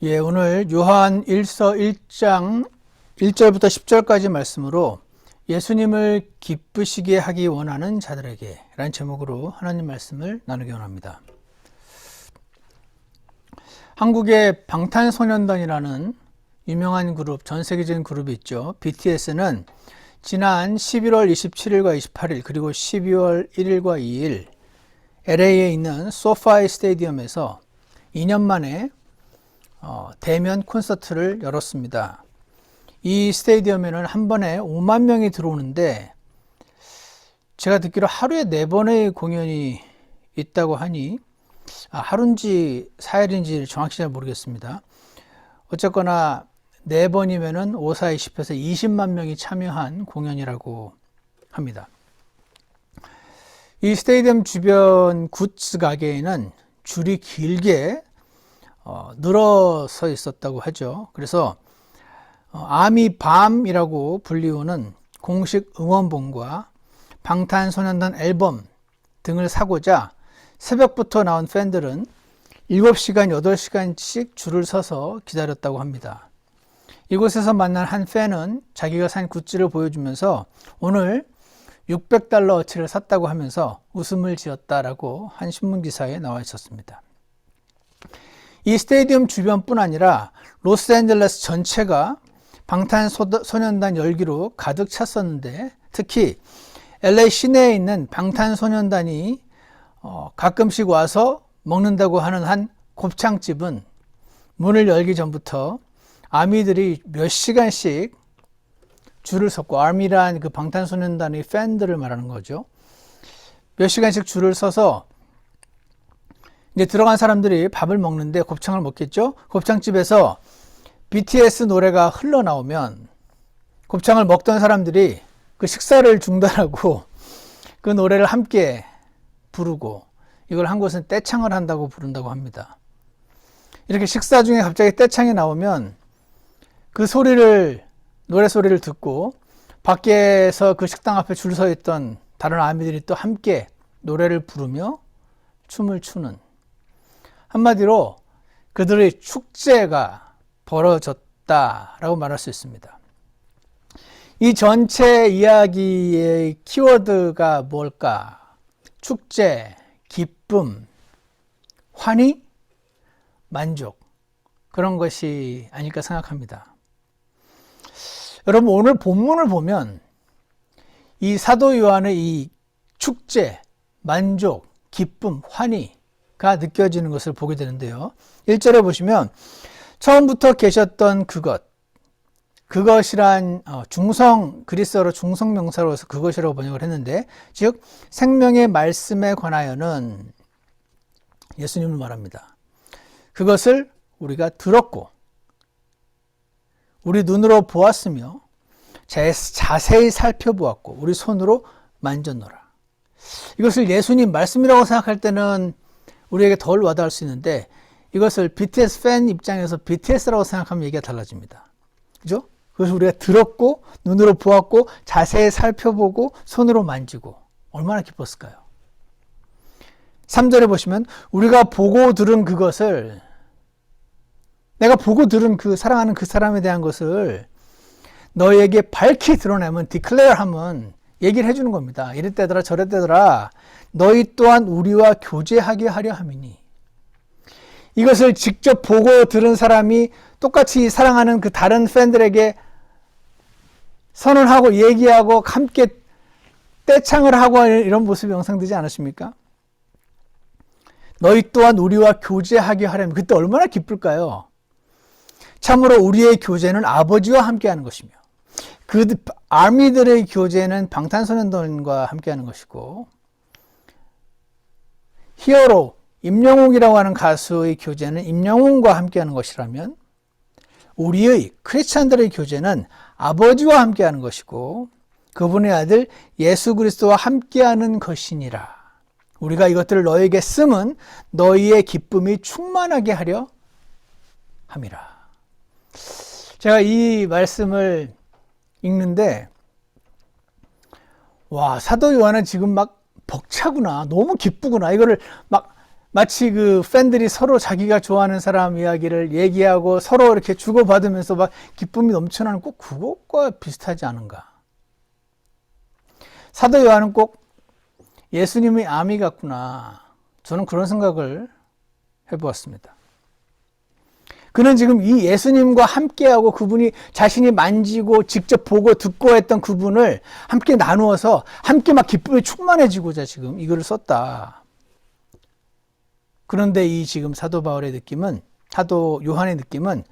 오늘 요한 1서 1장 1절부터 10절까지 말씀으로 예수님을 기쁘시게 하기 원하는 자들에게 라는 제목으로 하나님 말씀을 나누기 원합니다. 한국의 방탄소년단이라는 유명한 그룹, 전 세계적인 그룹이 있죠. BTS는 지난 11월 27일과 28일 그리고 12월 1일과 2일 LA에 있는 소파이 스테디움에서 2년 만에 대면 콘서트를 열었습니다. 이 스테디움에는 한 번에 5만 명이 들어오는데 제가 듣기로 하루에 4번의 공연이 있다고 하니 하루인지 4일인지 정확히 잘 모르겠습니다. 어쨌거나 4번이면은 5, 4, 20해서 20만 명이 참여한 공연이라고 합니다. 이 스테디움 주변 굿즈 가게에는 줄이 길게 늘어서 있었다고 하죠. 그래서 아미밤이라고 불리우는 공식 응원봉과 방탄소년단 앨범 등을 사고자 새벽부터 나온 팬들은 7시간, 8시간씩 줄을 서서 기다렸다고 합니다. 이곳에서 만난 한 팬은 자기가 산 굿즈를 보여주면서 오늘 $600어치를 샀다고 하면서 웃음을 지었다라고 한 신문기사에 나와 있었습니다. 이 스테디움 주변뿐 아니라 로스앤젤레스 전체가 방탄소년단 열기로 가득 찼었는데 특히 LA 시내에 있는 방탄소년단이 가끔씩 와서 먹는다고 하는 한 곱창집은 문을 열기 전부터 아미들이 몇 시간씩 줄을 섰고, 아미란 그 방탄소년단의 팬들을 말하는 거죠. 몇 시간씩 줄을 서서 이제 들어간 사람들이 밥을 먹는데 곱창을 먹겠죠. 곱창집에서 BTS 노래가 흘러나오면 곱창을 먹던 사람들이 그 식사를 중단하고 그 노래를 함께 부르고, 이걸 한곳은 떼창을 한다고 부른다고 합니다. 이렇게 식사 중에 갑자기 떼창이 나오면 그 소리를, 노래 소리를 듣고 밖에서 그 식당 앞에 줄 서 있던 다른 아미들이 또 함께 노래를 부르며 춤을 추는, 한마디로 그들의 축제가 벌어졌다라고 말할 수 있습니다. 이 전체 이야기의 키워드가 뭘까? 축제, 기쁨, 환희, 만족, 그런 것이 아닐까 생각합니다. 여러분, 오늘 본문을 보면 이 사도 요한의 이 축제, 만족, 기쁨, 환희가 느껴지는 것을 보게 되는데요. 1절에 보시면 처음부터 계셨던 그것이란 중성, 그리스어로 중성 명사로서 그것이라고 번역을 했는데, 즉 생명의 말씀에 관하여는 예수님을 말합니다. 그것을 우리가 들었고 우리 눈으로 보았으며 자세히 살펴보았고 우리 손으로 만졌노라. 이것을 예수님 말씀이라고 생각할 때는 우리에게 덜 와닿을 수 있는데, 이것을 BTS 팬 입장에서 BTS라고 생각하면 얘기가 달라집니다. 그죠? 그것을 우리가 들었고 눈으로 보았고 자세히 살펴보고 손으로 만지고 얼마나 기뻤을까요? 3절에 보시면 우리가 보고 들은 그것을, 내가 보고 들은 그 사랑하는 그 사람에 대한 것을 너희에게 밝히 드러내면, declare 하면 얘기를 해주는 겁니다. 이랬대더라 저랬대더라 너희 또한 우리와 교제하게 하려 함이니. 이것을 직접 보고 들은 사람이 똑같이 사랑하는 그 다른 팬들에게 선언하고 얘기하고 함께 떼창을 하고 이런 모습이 영상되지 않으십니까? 너희 또한 우리와 교제하게 하려면, 그때 얼마나 기쁠까요? 참으로 우리의 교제는 아버지와 함께하는 것이며 그 아미들의 교제는 방탄소년단과 함께하는 것이고, 히어로 임영웅이라고 하는 가수의 교제는 임영웅과 함께하는 것이라면 우리의 크리스찬들의 교제는 아버지와 함께하는 것이고 그분의 아들 예수 그리스도와 함께하는 것이니라. 우리가 이것들을 너희에게 쓰면 너희의 기쁨이 충만하게 하려 함이라. 제가 이 말씀을 읽는데 와, 사도 요한은 지금 막 벅차구나, 너무 기쁘구나, 이거를 막 마치 그 팬들이 서로 자기가 좋아하는 사람 이야기를 얘기하고 서로 이렇게 주고받으면서 막 기쁨이 넘쳐나는 꼭 그것과 비슷하지 않은가. 사도 요한은 꼭 예수님의 아미 같구나. 저는 그런 생각을 해보았습니다. 그는 지금 이 예수님과 함께하고 그분이 자신이 만지고 직접 보고 듣고 했던 그분을 함께 나누어서 함께 막 기쁨이 충만해지고자 지금 이거를 썼다. 그런데 이 지금 사도 바울의 느낌은, 사도 요한의 느낌은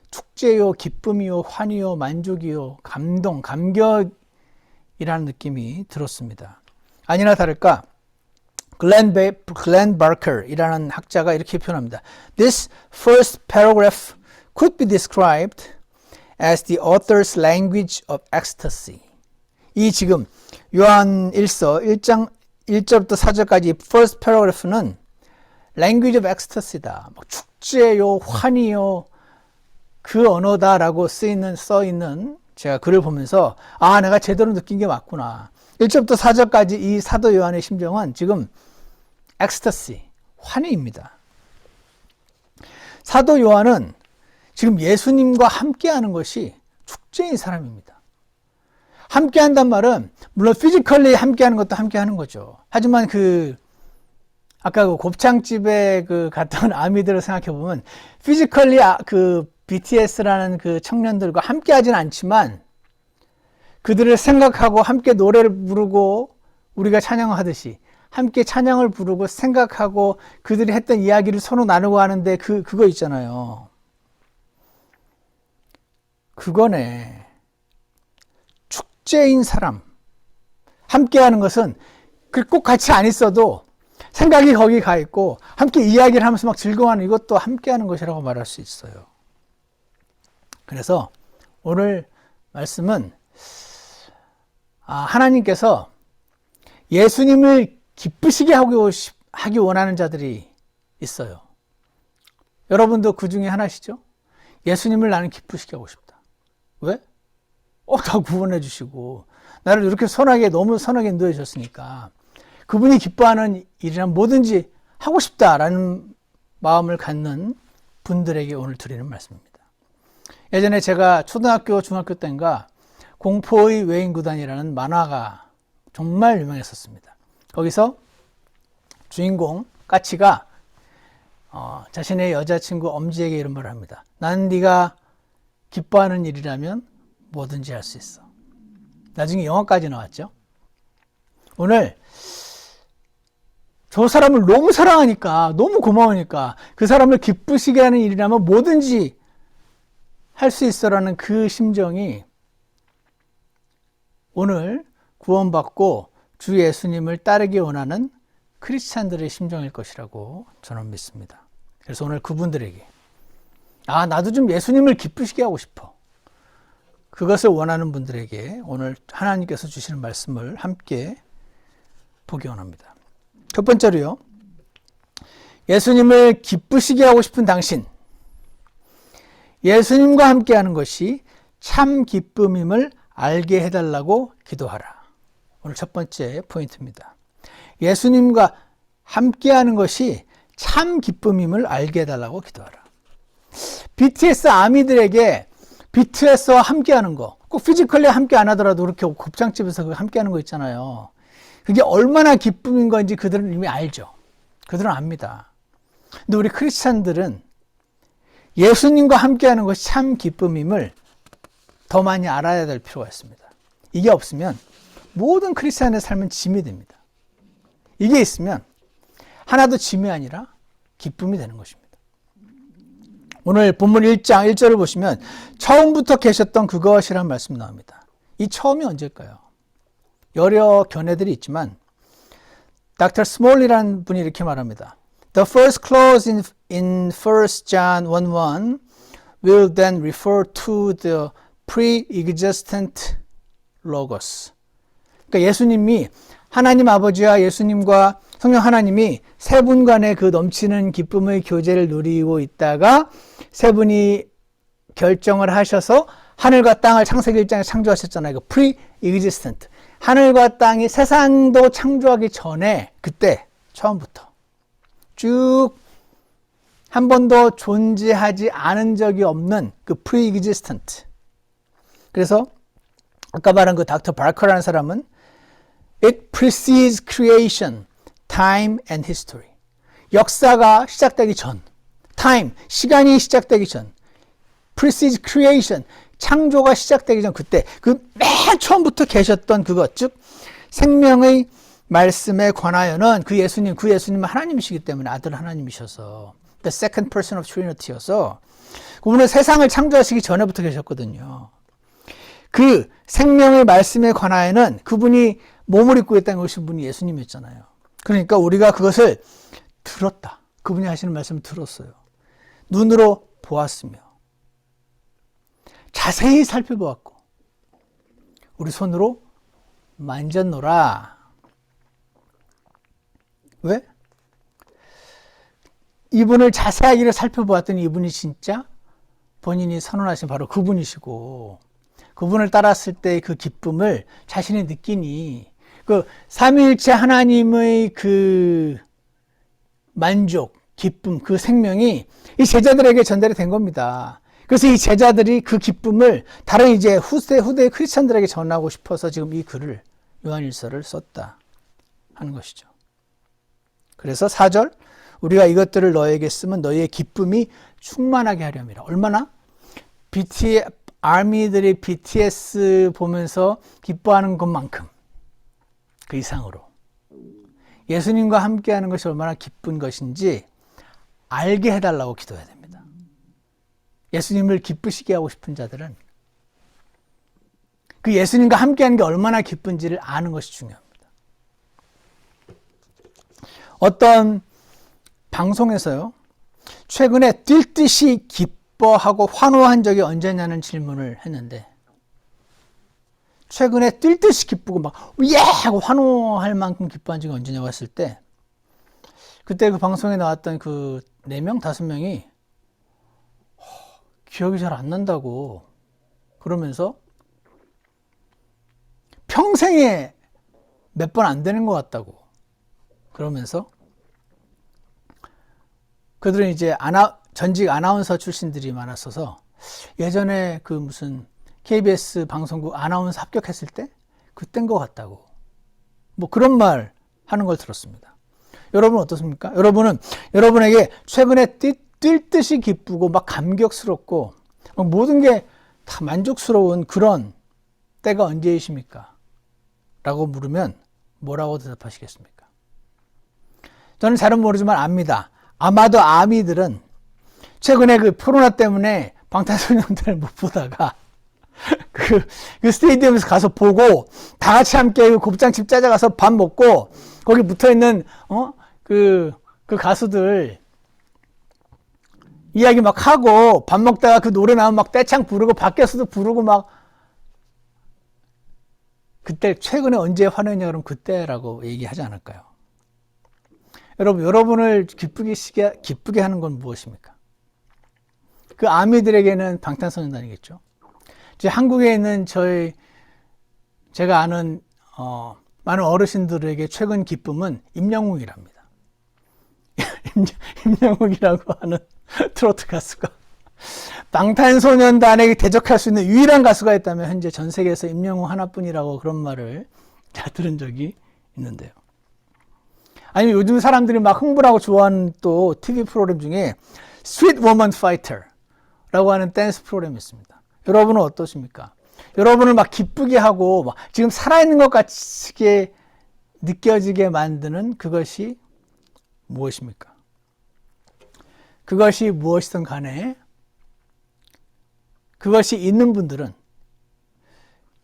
축제요, 기쁨이요, 환희요, 만족이요, 감동, 감격이라는 느낌이 들었습니다. 아니나 다를까 글렌 바커이라는 학자가 이렇게 표현합니다. This first paragraph could be described as the author's language of ecstasy. 이 지금 요한 1서 1장 1절부터 4절까지 first paragraph는 language of ecstasy다. 축제요, 환희요, 그 언어다라고 써 있는 제가 글을 보면서 아, 내가 제대로 느낀 게 맞구나. 1절부터 4절까지 이 사도 요한의 심정은 지금 엑스터시, 환희입니다. 사도 요한은 지금 예수님과 함께하는 것이 축제인 사람입니다. 함께한단 말은 물론 피지컬리 함께하는 것도 함께하는 거죠. 하지만 아까 그 곱창집에 갔던 아미들을 생각해 보면 피지컬리 BTS라는 그 청년들과 함께하진 않지만 그들을 생각하고 함께 노래를 부르고 우리가 찬양하듯이 함께 찬양을 부르고 생각하고 그들이 했던 이야기를 서로 나누고 하는데 그거 있잖아요. 그거네. 축제인 사람. 함께하는 것은 꼭 같이 안 있어도 생각이 거기 가 있고 함께 이야기를 하면서 막 즐거워하는 이것도 함께하는 것이라고 말할 수 있어요. 그래서 오늘 말씀은 하나님께서 예수님을 기쁘시게 하기 원하는 자들이 있어요. 여러분도 그 중에 하나시죠? 예수님을 나는 기쁘시게 하고 싶다. 왜? 다 구원해 주시고 나를 이렇게 너무 선하게 인도해 주셨으니까 그분이 기뻐하는 일이란 뭐든지 하고 싶다라는 마음을 갖는 분들에게 오늘 드리는 말씀입니다. 예전에 제가 초등학교, 중학교 때인가 공포의 외인구단이라는 만화가 정말 유명했었습니다. 거기서 주인공 까치가 자신의 여자친구 엄지에게 이런 말을 합니다. 나는 네가 기뻐하는 일이라면 뭐든지 할 수 있어. 나중에 영화까지 나왔죠. 오늘 저 사람을 너무 사랑하니까, 너무 고마우니까 그 사람을 기쁘시게 하는 일이라면 뭐든지 할 수 있어라는 그 심정이 오늘 구원받고 주 예수님을 따르기 원하는 크리스찬들의 심정일 것이라고 저는 믿습니다. 그래서 오늘 그분들에게 나도 좀 예수님을 기쁘시게 하고 싶어. 그것을 원하는 분들에게 오늘 하나님께서 주시는 말씀을 함께 보기 원합니다. 첫 번째로요. 예수님을 기쁘시게 하고 싶은 당신. 예수님과 함께하는 것이 참 기쁨임을 알게 해달라고 기도하라. 오늘 첫 번째 포인트입니다. 예수님과 함께하는 것이 참 기쁨임을 알게 해달라고 기도하라. BTS 아미들에게 BTS와 함께하는 거, 꼭 피지컬리 함께 안 하더라도 그렇게 곱창집에서 함께하는 거 있잖아요. 그게 얼마나 기쁨인 건지 그들은 이미 알죠. 그들은 압니다. 근데 우리 크리스찬들은 예수님과 함께하는 것이 참 기쁨임을 더 많이 알아야 될 필요가 있습니다. 이게 없으면 모든 크리스찬의 삶은 짐이 됩니다. 이게 있으면 하나도 짐이 아니라 기쁨이 되는 것입니다. 오늘 본문 1장 1절을 보시면 처음부터 계셨던 그것이라는 말씀이 나옵니다. 이 처음이 언제일까요? 여러 견해들이 있지만 닥터 스몰이라는 분이 이렇게 말합니다. The first clause in 1 John 1:1 will then refer to the pre-existent logos. 그러니까 예수님이 하나님 아버지와 예수님과 성령 하나님이 세 분 간의 그 넘치는 기쁨의 교제를 누리고 있다가 세 분이 결정을 하셔서 하늘과 땅을 창세기 1장에 창조하셨잖아요. 그 pre-existent. 하늘과 땅이 세상도 창조하기 전에 그때 처음부터 쭉 한 번도 존재하지 않은 적이 없는 그 pre-existent. 그래서 아까 말한 그 닥터 바커라는 사람은 It precedes creation, time and history. 역사가 시작되기 전, time, 시간이 시작되기 전, precedes creation, 창조가 시작되기 전 그때 그 맨 처음부터 계셨던 그것, 즉 생명의 말씀에 관하여는 그 예수님은 하나님이시기 때문에 아들 하나님이셔서 the second person of Trinity여서 그분은 세상을 창조하시기 전에부터 계셨거든요. 그 생명의 말씀에 관하여는 그분이 몸을 입고 있다는 것이 분이 예수님이었잖아요. 그러니까 우리가 그것을 들었다. 그분이 하시는 말씀을 들었어요. 눈으로 보았으며 자세히 살펴보았고 우리 손으로 만졌노라. 왜? 이분을 자세하게 살펴보았더니 이분이 진짜 본인이 선언하신 바로 그분이시고 그분을 따랐을 때 그 기쁨을 자신이 느끼니 그 삼위일체 하나님의 그 만족, 기쁨, 그 생명이 이 제자들에게 전달이 된 겁니다. 그래서 이 제자들이 그 기쁨을 다른 이제 후대의 크리스천들에게 전하고 싶어서 지금 이 글을 요한일서를 썼다 하는 것이죠. 그래서 4절 우리가 이것들을 너에게 쓰면 너희의 기쁨이 충만하게 하려니라. 얼마나? 아미들이 BTS 보면서 기뻐하는 것만큼 그 이상으로 예수님과 함께하는 것이 얼마나 기쁜 것인지 알게 해달라고 기도해야 됩니다. 예수님을 기쁘시게 하고 싶은 자들은 그 예수님과 함께하는 게 얼마나 기쁜지를 아는 것이 중요합니다. 어떤 방송에서요, 최근에 뛸 듯이 기뻐하고 환호한 적이 언제냐는 질문을 했는데, 최근에 뛸 듯이 기쁘고 막, 예! 하고 환호할 만큼 기뻐한 적이 언제냐고 했을 때, 그때 그 방송에 나왔던 그 4명, 5명이 기억이 잘 안 난다고 그러면서 평생에 몇 번 안 되는 것 같다고 그러면서 그들은 이제 전직 아나운서 출신들이 많았어서 예전에 그 무슨 KBS 방송국 아나운서 합격했을 때 그땐 것 같다고 뭐 그런 말 하는 걸 들었습니다. 여러분 어떻습니까? 여러분에게 최근에 뛸 듯이 기쁘고 막 감격스럽고 막 모든 게 다 만족스러운 그런 때가 언제이십니까? 라고 물으면 뭐라고 대답하시겠습니까? 저는 잘은 모르지만 압니다. 아마도 아미들은 최근에 그 코로나 때문에 방탄소년단을 못 보다가 그 스테디움에서 가서 보고 다 같이 함께 그 곱창집 찾아가서 밥 먹고 거기 붙어 있는 그 가수들 이야기 막 하고 밥 먹다가 그 노래 나오면 막 떼창 부르고 밖에서도 부르고 막 그때 최근에 언제 화냈냐 그러면 그때라고 얘기하지 않을까요? 여러분을 기쁘게 하는 건 무엇입니까? 그 아미들에게는 방탄소년단이겠죠. 이제 한국에 있는 제가 아는 많은 어르신들에게 최근 기쁨은 임영웅이랍니다. 임영웅이라고 하는 트로트 가수가 방탄소년단에게 대적할 수 있는 유일한 가수가 있다면 현재 전 세계에서 임영웅 하나뿐이라고 그런 말을 들은 적이 있는데요. 아니면 요즘 사람들이 막 흥분하고 좋아하는 또 TV 프로그램 중에 Sweet Woman Fighter 라고 하는 댄스 프로그램이 있습니다. 여러분은 어떠십니까? 여러분을 막 기쁘게 하고 막 지금 살아있는 것 같이 느껴지게 만드는 그것이 무엇입니까? 그것이 무엇이든 간에 그것이 있는 분들은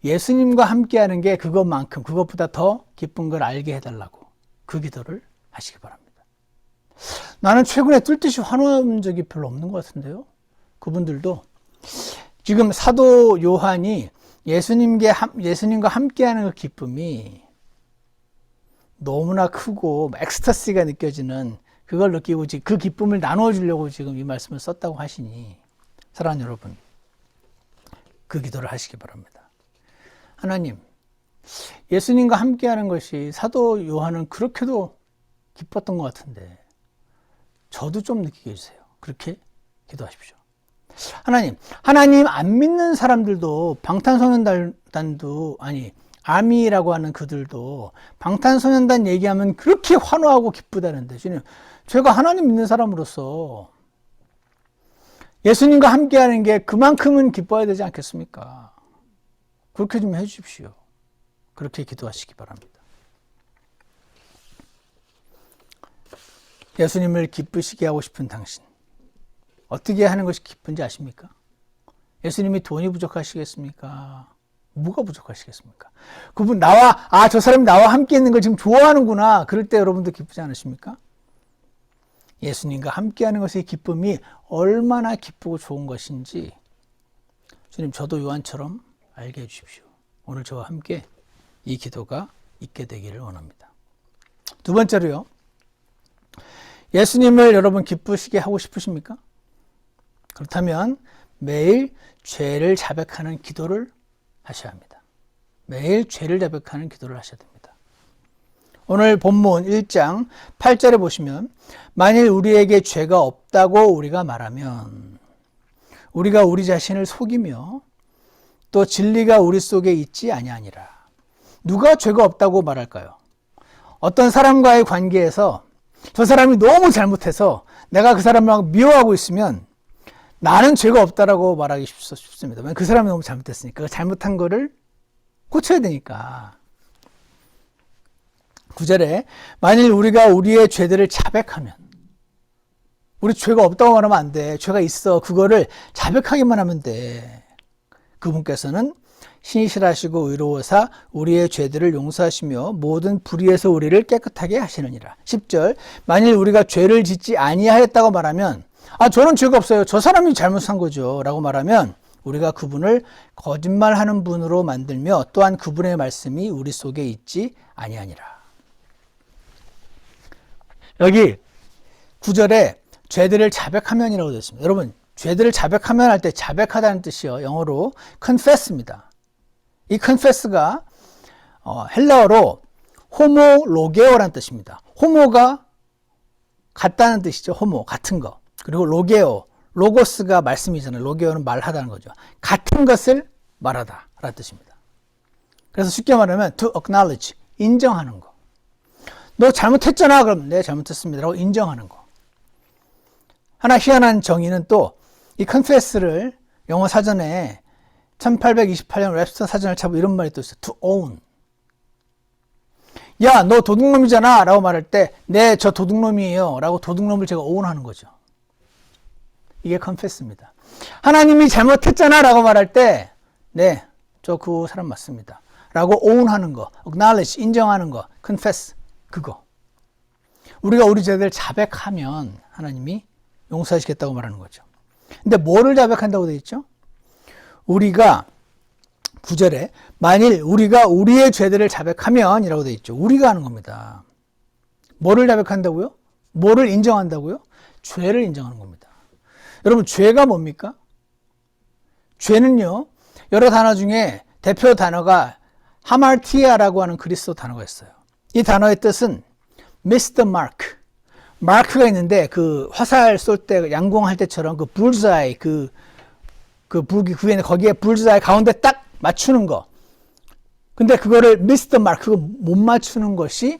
예수님과 함께하는 게 그것만큼 그것보다 더 기쁜 걸 알게 해달라고 그 기도를 하시기 바랍니다. 나는 최근에 뜰 듯이 환호한 적이 별로 없는 것 같은데요. 그분들도 지금 사도 요한이 예수님과 함께하는 그 기쁨이 너무나 크고 엑스타시가 느껴지는 그걸 느끼고 지금 그 기쁨을 나누어 주려고 지금 이 말씀을 썼다고 하시니 사랑하는 여러분 그 기도를 하시기 바랍니다. 하나님, 예수님과 함께하는 것이 사도 요한은 그렇게도 기뻤던 것 같은데 저도 좀 느끼게 해주세요. 그렇게 기도하십시오. 하나님 안 믿는 사람들도 방탄소년단도 아미라고 하는 그들도 방탄소년단 얘기하면 그렇게 환호하고 기쁘다는데 주님, 제가 하나님 믿는 사람으로서 예수님과 함께하는 게 그만큼은 기뻐야 되지 않겠습니까? 그렇게 좀 해주십시오. 그렇게 기도하시기 바랍니다. 예수님을 기쁘시게 하고 싶은 당신, 어떻게 하는 것이 기쁜지 아십니까? 예수님이 돈이 부족하시겠습니까? 뭐가 부족하시겠습니까? 그분 저 사람이 나와 함께 있는 걸 지금 좋아하는구나. 그럴 때 여러분도 기쁘지 않으십니까? 예수님과 함께하는 것의 기쁨이 얼마나 기쁘고 좋은 것인지 주님, 저도 요한처럼 알게 해주십시오. 오늘 저와 함께 이 기도가 있게 되기를 원합니다. 두 번째로요, 예수님을 여러분 기쁘시게 하고 싶으십니까? 그렇다면 매일 죄를 자백하는 기도를 하셔야 합니다. 매일 죄를 자백하는 기도를 하셔야 됩니다. 오늘 본문 1장 8절에 보시면, 만일 우리에게 죄가 없다고 우리가 말하면 우리가 우리 자신을 속이며 또 진리가 우리 속에 있지 아니하니라. 누가 죄가 없다고 말할까요? 어떤 사람과의 관계에서 저 사람이 너무 잘못해서 내가 그 사람을 미워하고 있으면 나는 죄가 없다라고 말하기 쉽습니다. 그 사람이 너무 잘못했으니까. 잘못한 거를 고쳐야 되니까. 9절에 만일 우리가 우리의 죄들을 자백하면, 우리 죄가 없다고 말하면 안 돼. 죄가 있어. 그거를 자백하기만 하면 돼. 그분께서는 신실하시고 의로우사 우리의 죄들을 용서하시며 모든 불의에서 우리를 깨끗하게 하시느니라. 10절 만일 우리가 죄를 짓지 아니하였다고 말하면, 저는 죄가 없어요. 저 사람이 잘못한 거죠. 라고 말하면 우리가 그분을 거짓말하는 분으로 만들며 또한 그분의 말씀이 우리 속에 있지 아니하니라. 여기 9절에 죄들을 자백하면이라고 되어 있습니다. 여러분, 죄들을 자백하면 할 때 자백하다는 뜻이요, 영어로 confess입니다. 이 confess가 헬라어로 호모로게오라는 뜻입니다. 호모가 같다는 뜻이죠. 호모, 같은 거. 그리고 로게오, 로고스가 말씀이잖아요. 로게오는 말하다는 거죠. 같은 것을 말하다 라는 뜻입니다. 그래서 쉽게 말하면 to acknowledge, 인정하는 거. 너 잘못했잖아. 그럼 네, 잘못했습니다 라고 인정하는 거. 하나 희한한 정의는 또 이 confess를 영어 사전에 1828년 웹스터 사전을 찾아보면 이런 말이 또 있어요. to own. 야, 너 도둑놈이잖아 라고 말할 때 네, 저 도둑놈이에요 라고 도둑놈을 제가 own하는 거죠. 이게 confess입니다. 하나님이 잘못했잖아 라고 말할 때 네, 저 그 사람 맞습니다 라고 own하는 거, acknowledge, 인정하는 거, confess, 그거. 우리가 우리 죄를 자백하면 하나님이 용서하시겠다고 말하는 거죠. 근데 뭐를 자백한다고 되어 있죠? 우리가 9절에 만일 우리가 우리의 죄들을 자백하면 이라고 되어 있죠. 우리가 하는 겁니다. 뭐를 자백한다고요? 뭐를 인정한다고요? 죄를 인정하는 겁니다. 여러분, 죄가 뭡니까? 죄는요, 여러 단어 중에 대표 단어가 하말티아라고 하는 그리스어 단어가 있어요. 이 단어의 뜻은 miss the mark. 마크가 있는데 그 화살 쏠 때 양궁할 때처럼 그 불사이 그 불기 그게 거기에 불사이 가운데 딱 맞추는 거. 근데 그거를 miss the mark, 그거 못 맞추는 것이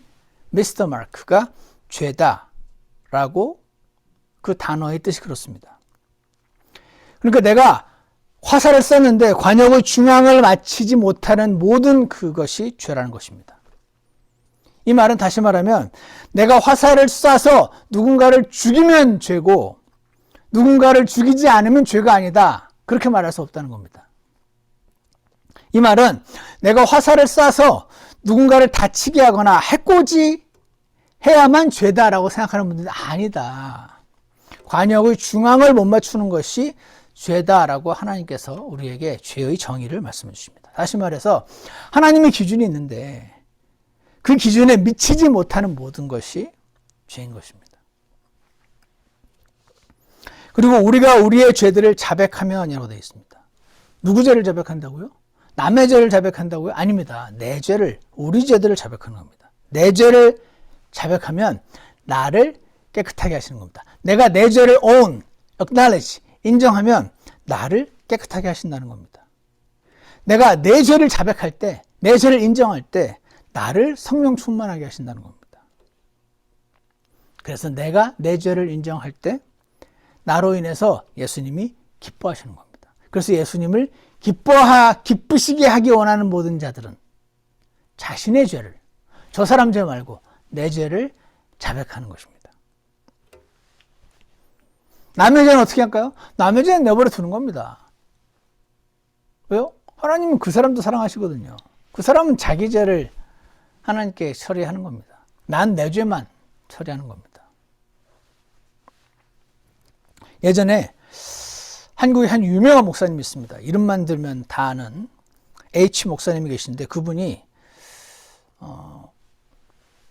miss the mark가 죄다라고 그 단어의 뜻이 그렇습니다. 그러니까 내가 화살을 쐈는데 관역의 중앙을 맞추지 못하는 모든 그것이 죄라는 것입니다. 이 말은 다시 말하면 내가 화살을 쏴서 누군가를 죽이면 죄고 누군가를 죽이지 않으면 죄가 아니다. 그렇게 말할 수 없다는 겁니다. 이 말은 내가 화살을 쏴서 누군가를 다치게 하거나 해코지 해야만 죄다라고 생각하는 분들은 아니다. 관역의 중앙을 못 맞추는 것이 죄다라고 하나님께서 우리에게 죄의 정의를 말씀해 주십니다. 다시 말해서 하나님의 기준이 있는데 그 기준에 미치지 못하는 모든 것이 죄인 것입니다. 그리고 우리가 우리의 죄들을 자백하면이라고 되어 있습니다. 누구 죄를 자백한다고요? 남의 죄를 자백한다고요? 아닙니다. 내 죄를, 우리 죄들을 자백하는 겁니다. 내 죄를 자백하면 나를 깨끗하게 하시는 겁니다. 내가 내 죄를 own, acknowledge, 인정하면 나를 깨끗하게 하신다는 겁니다. 내가 내 죄를 자백할 때, 내 죄를 인정할 때 나를 성령 충만하게 하신다는 겁니다. 그래서 내가 내 죄를 인정할 때 나로 인해서 예수님이 기뻐하시는 겁니다. 그래서 예수님을 기쁘시게 하기 원하는 모든 자들은 자신의 죄를, 저 사람 죄 말고 내 죄를 자백하는 것입니다. 남의 죄는 어떻게 할까요? 남의 죄는 내버려 두는 겁니다. 왜요? 하나님은 그 사람도 사랑하시거든요. 그 사람은 자기 죄를 하나님께 처리하는 겁니다. 난 내 죄만 처리하는 겁니다. 예전에 한국에 한 유명한 목사님이 있습니다. 이름만 들면 다 아는 H 목사님이 계신데 그분이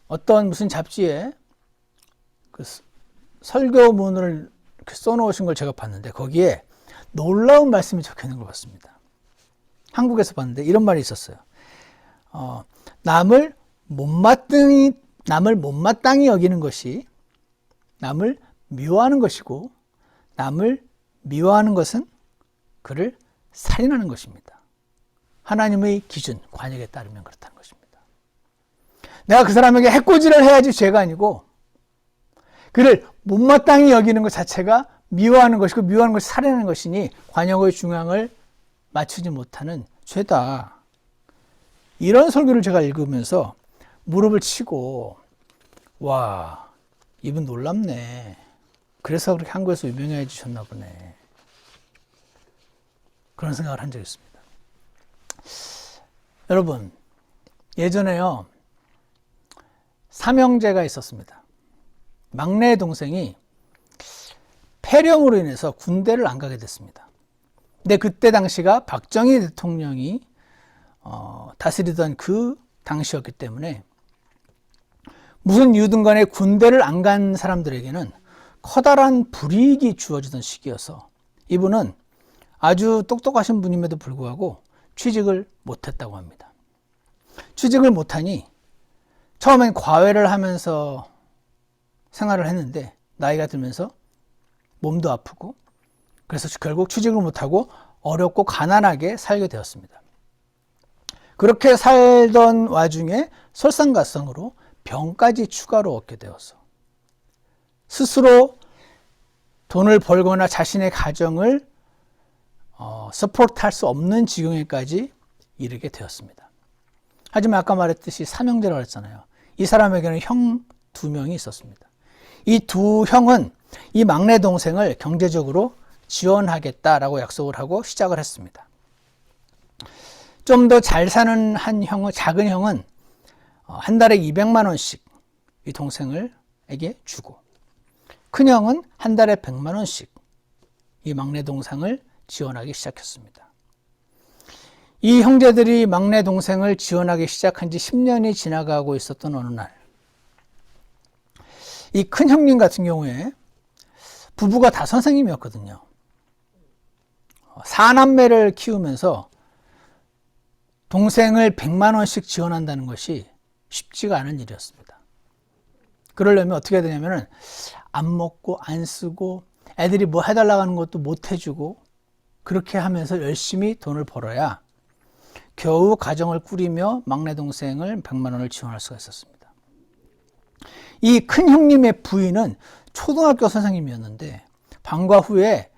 어떤 무슨 잡지에 그 설교문을 써놓으신 걸 제가 봤는데 거기에 놀라운 말씀이 적혀 있는 걸 봤습니다. 한국에서 봤는데 이런 말이 있었어요. 남을 못마땅히 여기는 것이 남을 미워하는 것이고 남을 미워하는 것은 그를 살인하는 것입니다. 하나님의 기준, 관역에 따르면 그렇다는 것입니다. 내가 그 사람에게 해코지를 해야지 죄가 아니고 그를 못마땅히 여기는 것 자체가 미워하는 것이고 미워하는 것이 살인하는 것이니 관역의 중앙을 맞추지 못하는 죄다. 이런 설교를 제가 읽으면서 무릎을 치고 와, 이분 놀랍네. 그래서 그렇게 한국에서 유명해지셨나 보네. 그런 생각을 한 적이 있습니다. 여러분, 예전에요, 삼형제가 있었습니다. 막내 동생이 폐렴으로 인해서 군대를 안 가게 됐습니다. 근데 그때 당시가 박정희 대통령이 다스리던 그 당시였기 때문에 무슨 이유든 간에 군대를 안 간 사람들에게는 커다란 불이익이 주어지던 시기여서 이분은 아주 똑똑하신 분임에도 불구하고 취직을 못했다고 합니다. 취직을 못하니 처음엔 과외를 하면서 생활을 했는데 나이가 들면서 몸도 아프고 그래서 결국 취직을 못하고 어렵고 가난하게 살게 되었습니다. 그렇게 살던 와중에 설상가성으로 병까지 추가로 얻게 되어서 스스로 돈을 벌거나 자신의 가정을 서포트할 수 없는 지경에까지 이르게 되었습니다. 하지만 아까 말했듯이 삼형제라고 했잖아요. 이 사람에게는 형 2명이 있었습니다. 이 두 형은 이 막내 동생을 경제적으로 지원하겠다라고 약속을 하고 시작을 했습니다. 좀 더 잘 사는 한 형은, 작은 형은 한 달에 200만 원씩 이 동생에게 주고 큰 형은 한 달에 100만 원씩 이 막내 동생을 지원하기 시작했습니다. 이 형제들이 막내 동생을 지원하기 시작한 지 10년이 지나가고 있었던 어느 날, 이 큰 형님 같은 경우에 부부가 다 선생님이었거든요. 4남매를 키우면서 동생을 100만 원씩 지원한다는 것이 쉽지가 않은 일이었습니다. 그러려면 어떻게 해야 되냐면은 안 먹고 안 쓰고 애들이 뭐 해달라고 하는 것도 못 해주고 그렇게 하면서 열심히 돈을 벌어야 겨우 가정을 꾸리며 막내 동생을 100만 원을 지원할 수가 있었습니다. 이 큰 형님의 부인은 초등학교 선생님이었는데 방과 후에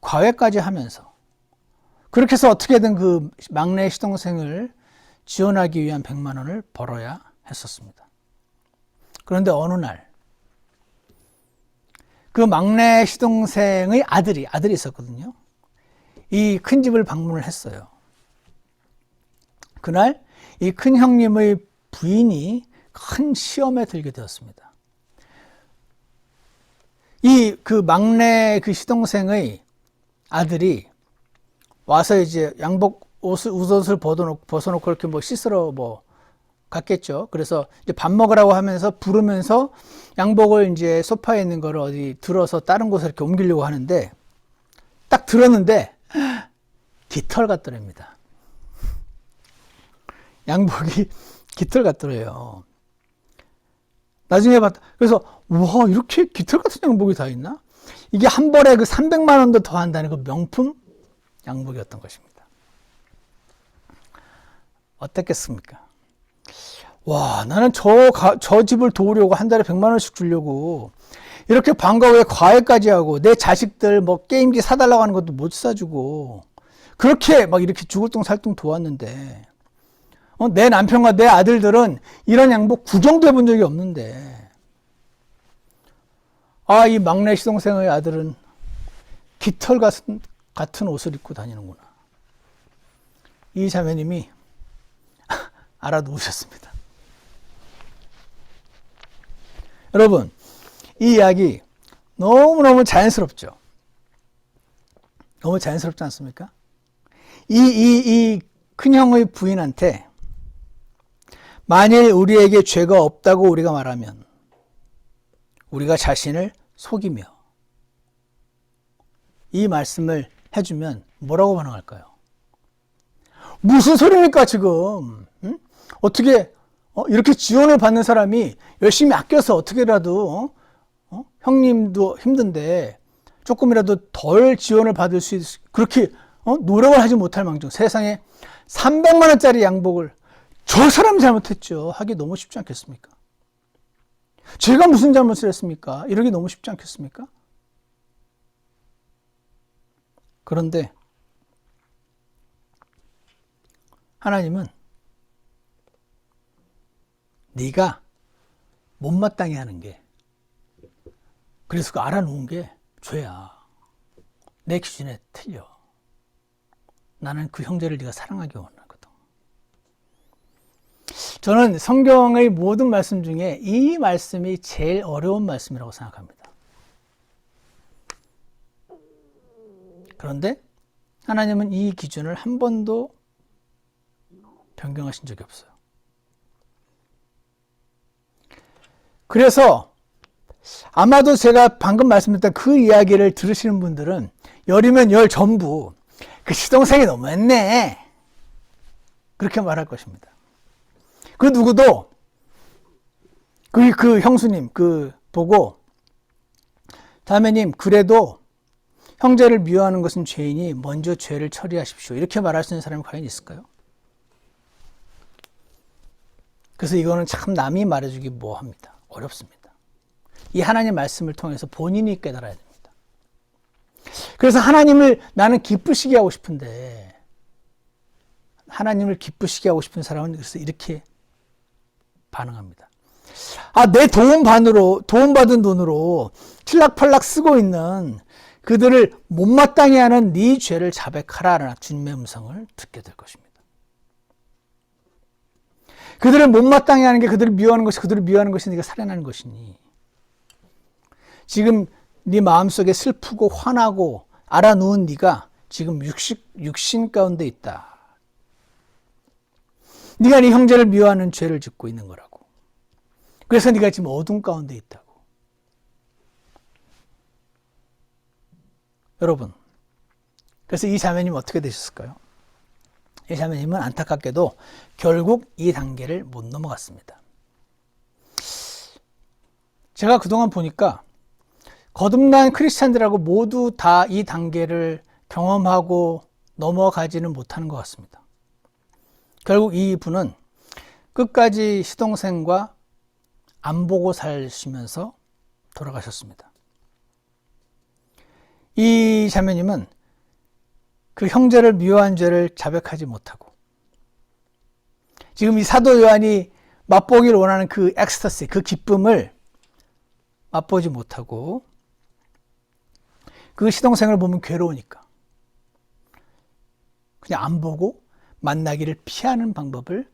과외까지 하면서 그렇게 해서 어떻게든 그 막내 시동생을 지원하기 위한 100만 원을 벌어야 했었습니다. 그런데 어느 날 그 막내 시동생의 아들이 있었거든요. 이 큰 집을 방문을 했어요. 그날 이 큰 형님의 부인이 큰 시험에 들게 되었습니다. 이 그 막내 그 시동생의 아들이 와서 이제 옷을 벗어놓고 이렇게 뭐 씻으러 갔겠죠. 그래서 이제 밥 먹으라고 하면서 부르면서 양복을 이제 소파에 있는 거를 어디 들어서 다른 곳에 이렇게 옮기려고 하는데 딱 들었는데 깃털 같더랍니다. 양복이 깃털 같더래요. 나중에 봤다. 그래서 와, 이렇게 깃털 같은 양복이 다 있나? 이게 한 벌에 그 300만 원도 더 한다는 그 명품 양복이었던 것입니다. 어땠겠습니까? 와, 나는 저 집을 도우려고 한 달에 100만 원씩 주려고 이렇게 방과 후에 과외까지 하고 내 자식들 뭐 게임기 사달라고 하는 것도 못 사주고 그렇게 막 이렇게 죽을 똥 살 똥 도왔는데 내 남편과 내 아들들은 이런 양복 구경도 해본 적이 없는데 아, 이 막내 시동생의 아들은 깃털 같은 옷을 입고 다니는구나. 이 자매님이 알아놓으셨습니다. 여러분, 이 이야기 너무너무 자연스럽죠? 너무 자연스럽지 않습니까? 이 큰형의 부인한테 만일 우리에게 죄가 없다고 우리가 말하면 우리가 자신을 속이며 이 말씀을 해주면 뭐라고 반응할까요? 무슨 소리입니까 지금? 응? 어떻게 이렇게 지원을 받는 사람이 열심히 아껴서 어떻게라도 형님도 힘든데 조금이라도 덜 지원을 받을 수 그렇게 노력을 하지 못할 망정 세상에 300만 원짜리 양복을 저 사람이 잘못했죠. 하기 너무 쉽지 않겠습니까? 제가 무슨 잘못을 했습니까? 이러기 너무 쉽지 않겠습니까? 그런데 하나님은 네가 못마땅해 하는 게 그래서 그 알아놓은 게 죄야. 내 기준에 틀려. 나는 그 형제를 네가 사랑하기 원하거든. 저는 성경의 모든 말씀 중에 이 말씀이 제일 어려운 말씀이라고 생각합니다. 그런데 하나님은 이 기준을 한 번도 변경하신 적이 없어요. 그래서 아마도 제가 방금 말씀드렸던 그 이야기를 들으시는 분들은 열이면 열 전부 그 시동생이 너무했네 그렇게 말할 것입니다. 그 누구도 그 형수님 보고 자매님 그래도 형제를 미워하는 것은 죄이니 먼저 죄를 처리하십시오 이렇게 말할 수 있는 사람이 과연 있을까요? 그래서 이거는 참 남이 말해주기 뭐합니다. 어렵습니다. 이 하나님 말씀을 통해서 본인이 깨달아야 됩니다. 그래서 하나님을 나는 기쁘시게 하고 싶은데 하나님을 기쁘시게 하고 싶은 사람은 그래서 이렇게 반응합니다. 아, 내 도움받은 돈으로 칠락팔락 쓰고 있는 그들을 못마땅해 하는 네 죄를 자백하라는 주님의 음성을 듣게 될 것입니다. 그들을 못마땅해 하는 게 그들을 미워하는 것이 네가 살해나는 것이니 지금 네 마음속에 슬프고 화나고 알아놓은 네가 지금 육신 가운데 있다. 네가 네 형제를 미워하는 죄를 짓고 있는 거라고. 그래서 네가 지금 어둠 가운데 있다고. 여러분, 그래서 이 자매님 어떻게 되셨을까요? 이 자매님은 안타깝게도 결국 이 단계를 못 넘어갔습니다. 제가 그동안 보니까 거듭난 크리스찬들하고 모두 다 이 단계를 경험하고 넘어가지는 못하는 것 같습니다. 결국 이 분은 끝까지 시동생과 안 보고 사시면서 돌아가셨습니다. 이 자매님은 그 형제를 미워한 죄를 자백하지 못하고 지금 이 사도 요한이 맛보기를 원하는 그 엑스터시, 그 기쁨을 맛보지 못하고 그 시동생을 보면 괴로우니까 그냥 안 보고 만나기를 피하는 방법을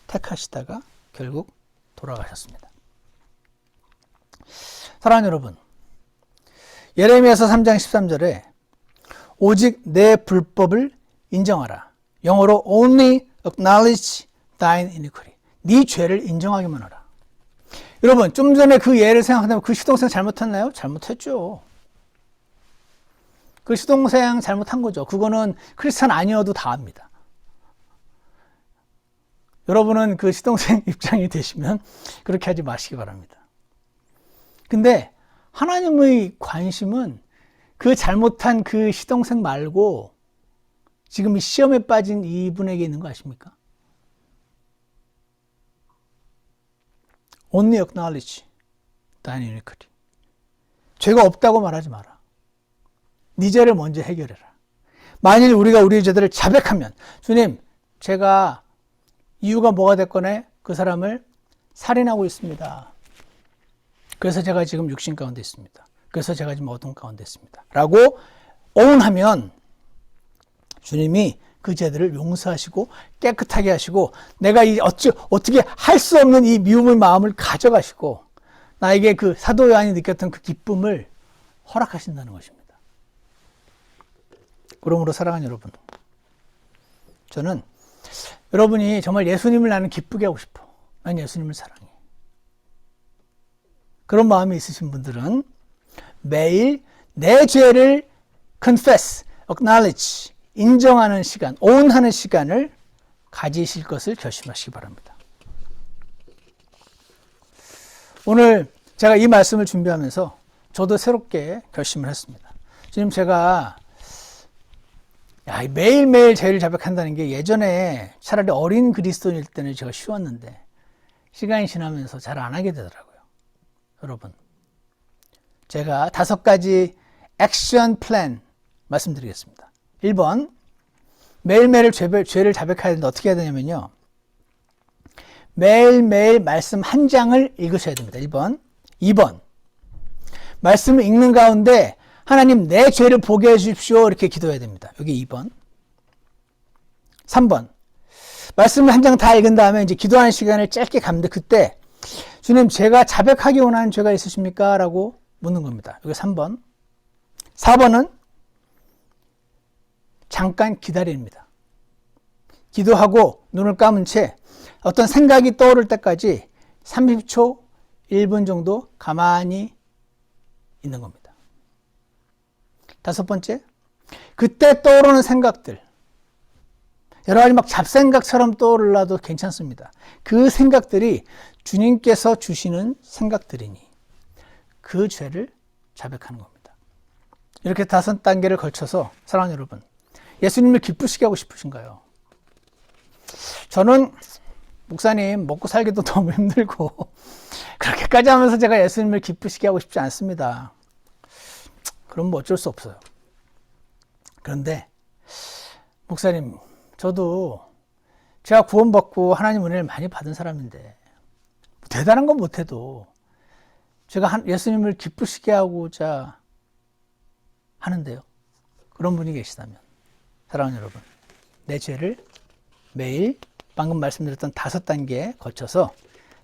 택하시다가 결국 돌아가셨습니다. 사랑하는 여러분, 예레미야서 3장 13절에 오직 내 불법을 인정하라. 영어로 only acknowledge thine iniquity. 네 죄를 인정하기만 하라. 여러분, 좀 전에 그 예를 생각한다면 그 시동생 잘못했나요? 잘못했죠. 그 시동생 잘못한 거죠. 그거는 크리스찬 아니어도 다 압니다. 여러분은 그 시동생 입장이 되시면 그렇게 하지 마시기 바랍니다. 근데 하나님의 관심은 그 잘못한 그 시동생 말고 지금 이 시험에 빠진 이분에게 있는 거 아십니까? Only acknowledge thine iniquity. 죄가 없다고 말하지 마라. 네 죄를 먼저 해결해라. 만일 우리가 우리의 죄들을 자백하면, 주님, 제가 이유가 뭐가 됐거나 그 사람을 살인하고 있습니다. 그래서 제가 지금 육신 가운데 있습니다. 그래서 제가 지금 어둠 가운데 있습니다. 라고 오운하면 주님이 그 죄들을 용서하시고 깨끗하게 하시고 내가 어떻게 할 수 없는 이 미움의 마음을 가져가시고 나에게 그 사도 요한이 느꼈던 그 기쁨을 허락하신다는 것입니다. 그러므로 사랑하는 여러분, 저는 여러분이 정말 예수님을 나는 기쁘게 하고 싶어. 난 예수님을 사랑해. 그런 마음이 있으신 분들은 매일 내 죄를 confess, acknowledge, 인정하는 시간, 오운하는 시간을 가지실 것을 결심하시기 바랍니다. 오늘 제가 이 말씀을 준비하면서 저도 새롭게 결심을 했습니다. 지금 제가 매일매일 죄를 자백한다는 게 예전에 차라리 어린 그리스도인일 때는 제가 쉬웠는데 시간이 지나면서 잘 안 하게 되더라고요. 여러분, 제가 5가지 액션 플랜 말씀드리겠습니다. 1번, 매일매일 죄를 자백해야 되는데 어떻게 해야 되냐면요. 매일매일 말씀 한 장을 읽으셔야 됩니다. 1번. 2번, 말씀을 읽는 가운데 하나님 내 죄를 보게 해 주십시오. 이렇게 기도해야 됩니다. 여기 2번. 3번, 말씀을 한 장 다 읽은 다음에 이제 기도하는 시간을 짧게 갖는데 그때 주님, 제가 자백하기 원하는 죄가 있으십니까? 라고 묻는 겁니다. 여기 3번. 4번은 잠깐 기다립니다. 기도하고 눈을 감은 채 어떤 생각이 떠오를 때까지 30초, 1분 정도 가만히 있는 겁니다. 5번째, 그때 떠오르는 생각들, 여러 가지 막 잡생각처럼 떠오르라도 괜찮습니다. 그 생각들이 주님께서 주시는 생각들이니 그 죄를 자백하는 겁니다. 이렇게 5단계를 걸쳐서 사랑하는 여러분, 예수님을 기쁘시게 하고 싶으신가요? 저는 목사님 먹고 살기도 너무 힘들고 그렇게까지 하면서 제가 예수님을 기쁘시게 하고 싶지 않습니다. 그럼 뭐 어쩔 수 없어요. 그런데 목사님, 저도 제가 구원받고 하나님 은혜를 많이 받은 사람인데 대단한 건 못해도 제가 예수님을 기쁘시게 하고자 하는데요. 그런 분이 계시다면 사랑하는 여러분, 내 죄를 매일 방금 말씀드렸던 5단계에 거쳐서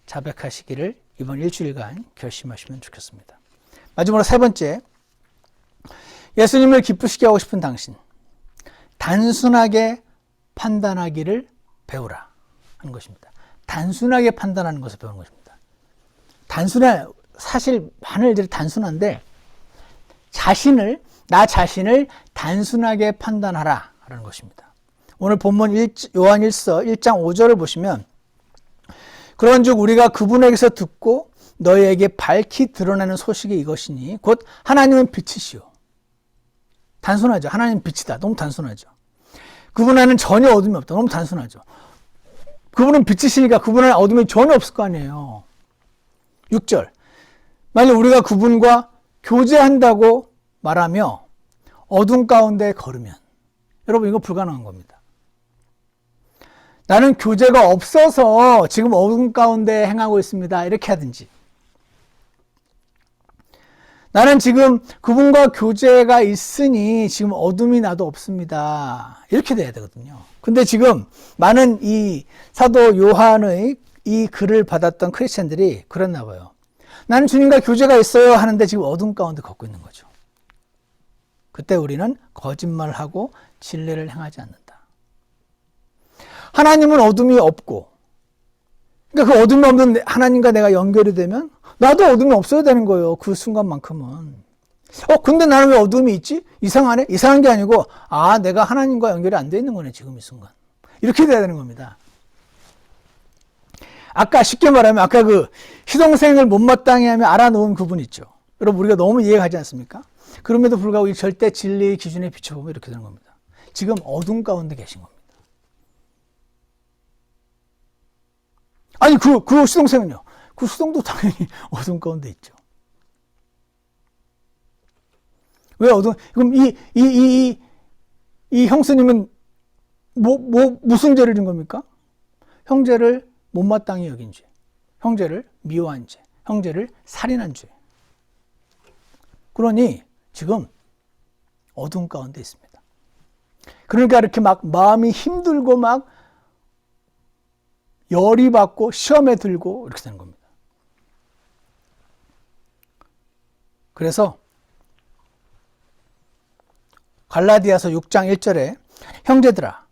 자백하시기를 이번 일주일간 결심하시면 좋겠습니다. 마지막으로 3번째, 예수님을 기쁘시게 하고 싶은 당신, 단순하게 판단하기를 배우라 하는 것입니다. 단순하게 판단하는 것을 배우는 것입니다. 사실 많은 일들이 단순한데 나 자신을 단순하게 판단하라 라는 것입니다. 오늘 본문 요한 1서 1장 5절을 보시면 그런즉 우리가 그분에게서 듣고 너희에게 밝히 드러내는 소식이 이것이니 곧 하나님은 빛이시오. 단순하죠. 하나님은 빛이다. 너무 단순하죠. 그분 안에는 전혀 어둠이 없다. 너무 단순하죠. 그분은 빛이시니까 그분 안에 어둠이 전혀 없을 거 아니에요. 6절, 만약 우리가 그분과 교제한다고 말하며 어둠 가운데 걸으면, 여러분 이거 불가능한 겁니다. 나는 교제가 없어서 지금 어둠 가운데 행하고 있습니다. 이렇게 하든지, 나는 지금 그분과 교제가 있으니 지금 어둠이 나도 없습니다. 이렇게 돼야 되거든요. 근데 지금 많은 이 사도 요한의 이 글을 받았던 크리스천들이 그랬나 봐요. 나는 주님과 교제가 있어요 하는데 지금 어둠 가운데 걷고 있는 거죠. 그때 우리는 거짓말하고 진리를 행하지 않는다. 하나님은 어둠이 없고, 그러니까 그 어둠이 없는 하나님과 내가 연결이 되면 나도 어둠이 없어야 되는 거예요. 그 순간만큼은. 근데 나는 왜 어둠이 있지? 이상하네? 이상한 게 아니고, 내가 하나님과 연결이 안 돼 있는 거네, 지금 이 순간. 이렇게 돼야 되는 겁니다. 아까 쉽게 말하면 아까 그 시동생을 못마땅해 하며 알아놓은 그분 있죠. 여러분 우리가 너무 이해가지 않습니까? 그럼에도 불구하고 이 절대 진리의 기준에 비춰보면 이렇게 되는 겁니다. 지금 어둠 가운데 계신 겁니다. 아니 그 시동생은요? 그 시동도 당연히 어둠 가운데 있죠. 왜 어둠? 그럼 이 형수님은 무슨 죄를 진 겁니까? 형제를 못마땅히 여긴 죄, 형제를 미워한 죄, 형제를 살인한 죄. 그러니 지금 어둠 가운데 있습니다. 그러니까 이렇게 막 마음이 힘들고 막 열이 받고 시험에 들고 이렇게 되는 겁니다. 그래서 갈라디아서 6장 1절에 형제들아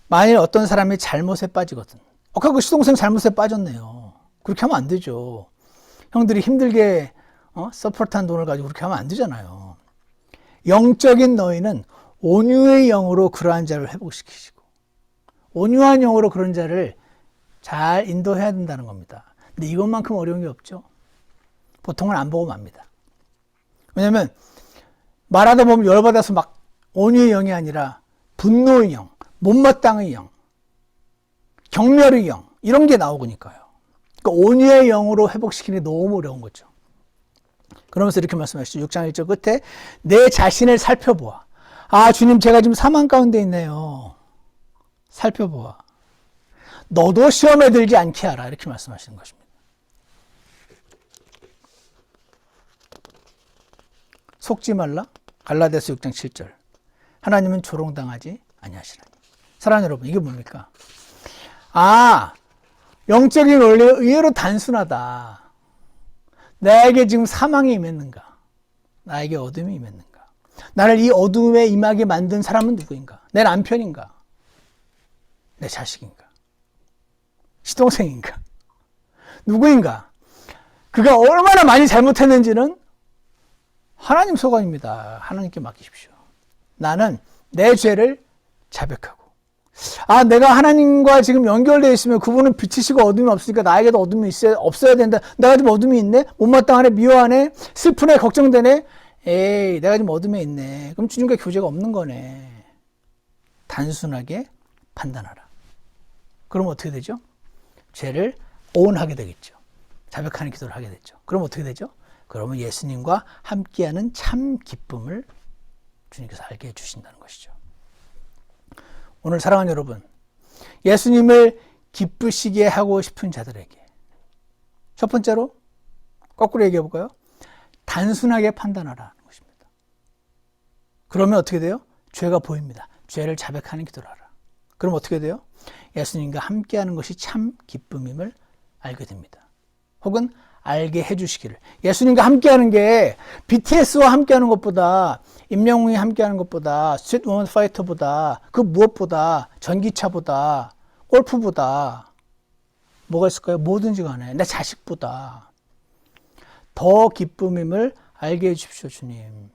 만일 어떤 사람이 잘못에 빠지거든. 아까 그 시동생 잘못에 빠졌네요. 그렇게 하면 안 되죠. 형들이 힘들게 서포트한 돈을 가지고 그렇게 하면 안 되잖아요. 영적인 너희는 온유의 영으로 그러한 자를 회복시키시고 온유한 영으로 그런 자를 잘 인도해야 된다는 겁니다. 근데 이것만큼 어려운 게 없죠. 보통은 안 보고 맙니다. 왜냐하면 말하다 보면 열받아서 막 온유의 영이 아니라 분노의 영, 못마땅의 영, 경멸의 영 이런 게 나오니까요. 그러니까 온유의 영으로 회복시키는 게 너무 어려운 거죠. 그러면서 이렇게 말씀하시죠. 6장 1절 끝에 내 자신을 살펴보아. 아 주님 제가 지금 사망 가운데 있네요. 살펴보아. 너도 시험에 들지 않게 하라. 이렇게 말씀하시는 것입니다. 속지 말라. 갈라디아서 6장 7절. 하나님은 조롱당하지 아니하시나니. 사랑하는 여러분 이게 뭡니까? 아 영적인 원리가 의외로 단순하다. 나에게 지금 사망이 임했는가? 나에게 어둠이 임했는가? 나를 이 어둠에 임하게 만든 사람은 누구인가? 내 남편인가? 내 자식인가? 시동생인가? 누구인가? 그가 얼마나 많이 잘못했는지는 하나님 소관입니다. 하나님께 맡기십시오. 나는 내 죄를 자백하고 아 내가 하나님과 지금 연결되어 있으면 그분은 빛이시고 어둠이 없으니까 나에게도 어둠이 없어야 된다. 내가 지금 어둠이 있네? 못마땅하네? 미워하네? 슬프네? 걱정되네? 에이 내가 지금 어둠에 있네. 그럼 주님과 교제가 없는 거네. 단순하게 판단하라. 그럼 어떻게 되죠? 죄를 오온하게 되겠죠. 자백하는 기도를 하게 되죠. 그럼 어떻게 되죠? 그러면 예수님과 함께하는 참 기쁨을 주님께서 알게 해주신다는 것이죠. 오늘 사랑하는 여러분, 예수님을 기쁘시게 하고 싶은 자들에게 첫 번째로 거꾸로 얘기해 볼까요? 단순하게 판단하라는 것입니다. 그러면 어떻게 돼요? 죄가 보입니다. 죄를 자백하는 기도를 하라. 그럼 어떻게 돼요? 예수님과 함께하는 것이 참 기쁨임을 알게 됩니다. 혹은 알게 해주시기를. 예수님과 함께하는 게 BTS와 함께하는 것보다 임영웅이 함께하는 것보다 스트리트 우먼 파이터보다 그 무엇보다 전기차보다 골프보다 뭐가 있을까요? 뭐든지 간에 내 자식보다 더 기쁨임을 알게 해주십시오. 주님.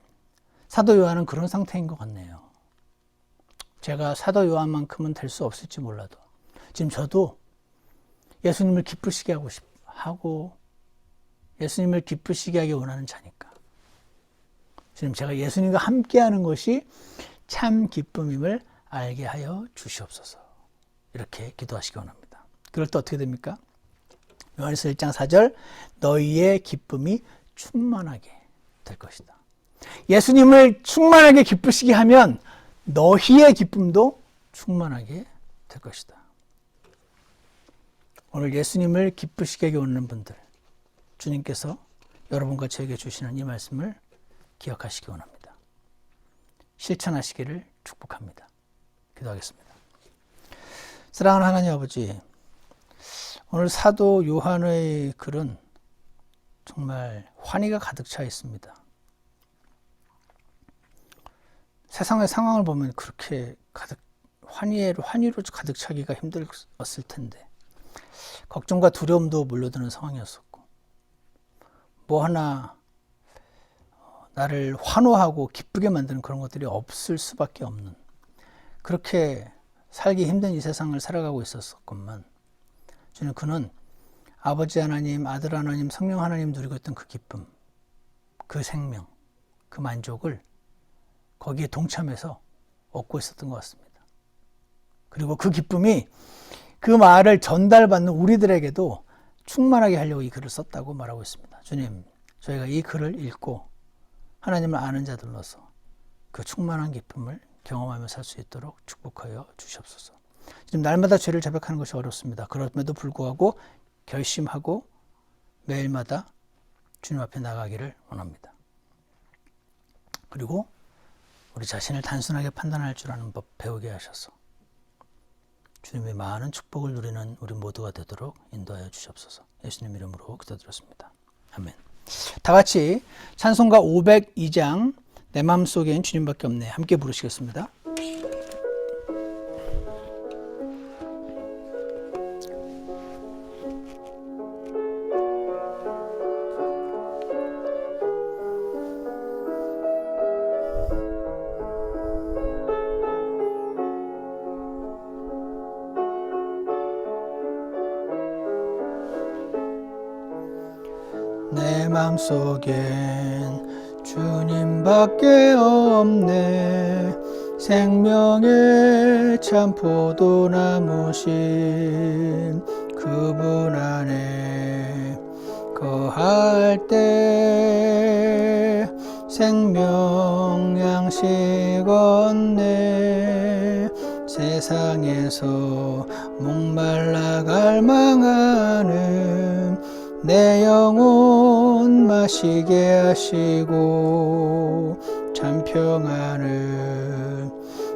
사도 요한은 그런 상태인 것 같네요. 제가 사도 요한만큼은 될 수 없을지 몰라도 지금 저도 예수님을 기쁘시게 하고 예수님을 기쁘시게 하기 원하는 자니까 주님 제가 예수님과 함께하는 것이 참 기쁨임을 알게 하여 주시옵소서. 이렇게 기도하시기 원합니다. 그럴 때 어떻게 됩니까? 요한일서 1장 4절 너희의 기쁨이 충만하게 될 것이다. 예수님을 충만하게 기쁘시게 하면 너희의 기쁨도 충만하게 될 것이다. 오늘 예수님을 기쁘시게 하기 원하는 분들 주님께서 여러분과 저에게 주시는 이 말씀을 기억하시기 원합니다. 실천하시기를 축복합니다. 기도하겠습니다. 사랑하는 하나님 아버지, 오늘 사도 요한의 글은 정말 환희가 가득 차 있습니다. 세상의 상황을 보면 그렇게 환희로 가득 차기가 힘들었을 텐데 걱정과 두려움도 몰려드는 상황이었었고 뭐 하나 나를 환호하고 기쁘게 만드는 그런 것들이 없을 수밖에 없는 그렇게 살기 힘든 이 세상을 살아가고 있었건만 주님 그는 아버지 하나님, 아들 하나님, 성령 하나님 누리고 있던 그 기쁨, 그 생명, 그 만족을 거기에 동참해서 얻고 있었던 것 같습니다. 그리고 그 기쁨이 그 말을 전달받는 우리들에게도 충만하게 하려고 이 글을 썼다고 말하고 있습니다. 주님, 저희가 이 글을 읽고 하나님을 아는 자들로서 그 충만한 기쁨을 경험하며 살 수 있도록 축복하여 주시옵소서. 지금 날마다 죄를 자백하는 것이 어렵습니다. 그럼에도 불구하고 결심하고 매일마다 주님 앞에 나가기를 원합니다. 그리고 우리 자신을 단순하게 판단할 줄 아는 법 배우게 하셔서 주님의 많은 축복을 누리는 우리 모두가 되도록 인도하여 주시옵소서. 예수님 이름으로 기도드렸습니다. 아멘. 다 같이 찬송가 502장 내 마음속엔 주님밖에 없네 함께 부르시겠습니다. 내 맘속엔 주님밖에 없네. 생명의 참 포도나무신 그분 안에 거할 때 생명 양식 얻네. 세상에서 목말라 갈망하는 내 영혼 마시게 하시고 참 평안을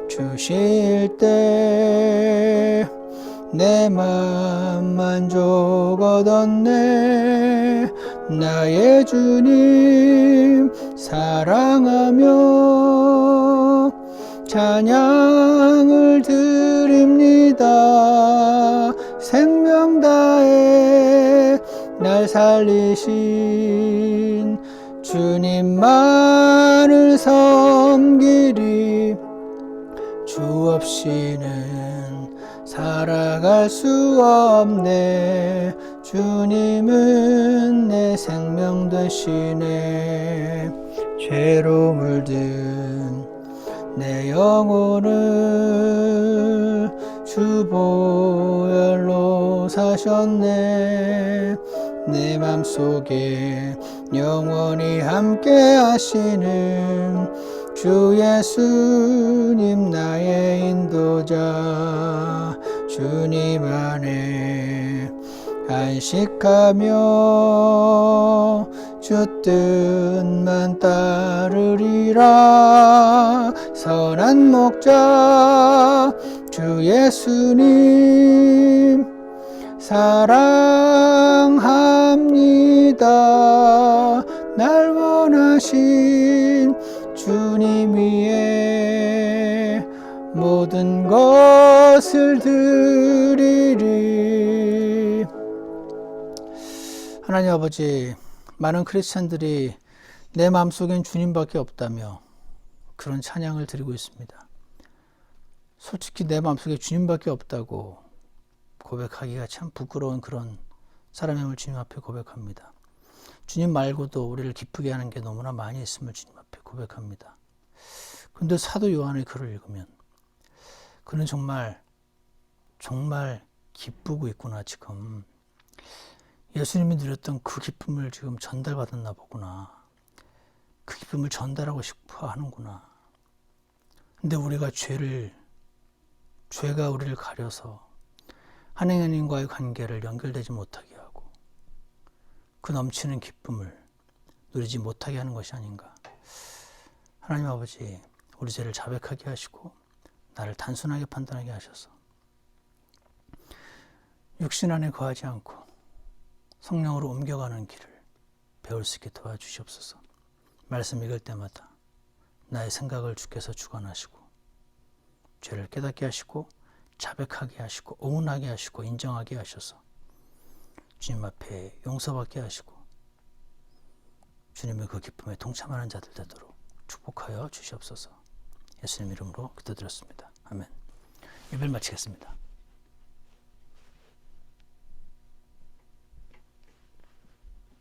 주실 때 내 맘 만족 얻었네. 나의 주님 사랑하며 찬양을 드립니다. 생명 다해 날 살리신 주님만을 섬기리. 주 없이는 살아갈 수 없네. 주님은 내 생명 되시네. 죄로 물든 내 영혼을 주 보혈로 사셨네. 내 맘속에 영원히 함께 하시는 주 예수님 나의 인도자. 주님 안에 안식하며 주 뜻만 따르리라. 선한 목자 주 예수님 사랑합니다. 날 원하신 주님 위에 모든 것을 드리리. 하나님 아버지, 많은 크리스찬들이 내 마음속엔 주님밖에 없다며 그런 찬양을 드리고 있습니다. 솔직히 내 마음속에 주님밖에 없다고 고백하기가 참 부끄러운 그런 사람임을 주님 앞에 고백합니다. 주님 말고도 우리를 기쁘게 하는 게 너무나 많이 있음을 주님 앞에 고백합니다. 그런데 사도 요한의 글을 읽으면 그는 정말 기쁘고 있구나. 지금 예수님이 누렸던 그 기쁨을 지금 전달받았나 보구나. 그 기쁨을 전달하고 싶어 하는구나. 근데 우리가 죄가 우리를 가려서 하나님과의 관계를 연결되지 못하게 하고 그 넘치는 기쁨을 누리지 못하게 하는 것이 아닌가. 하나님 아버지, 우리 죄를 자백하게 하시고 나를 단순하게 판단하게 하셔서 육신 안에 거하지 않고 성령으로 옮겨가는 길을 배울 수 있게 도와주시옵소서. 말씀 읽을 때마다 나의 생각을 주께서 주관하시고 죄를 깨닫게 하시고 자백하게 하시고 오운하게 하시고 인정하게 하셔서 주님 앞에 용서받게 하시고 주님의 그 기쁨에 동참하는 자들 되도록 축복하여 주시옵소서. 예수님 이름으로 기도드렸습니다. 아멘. 예배를 마치겠습니다.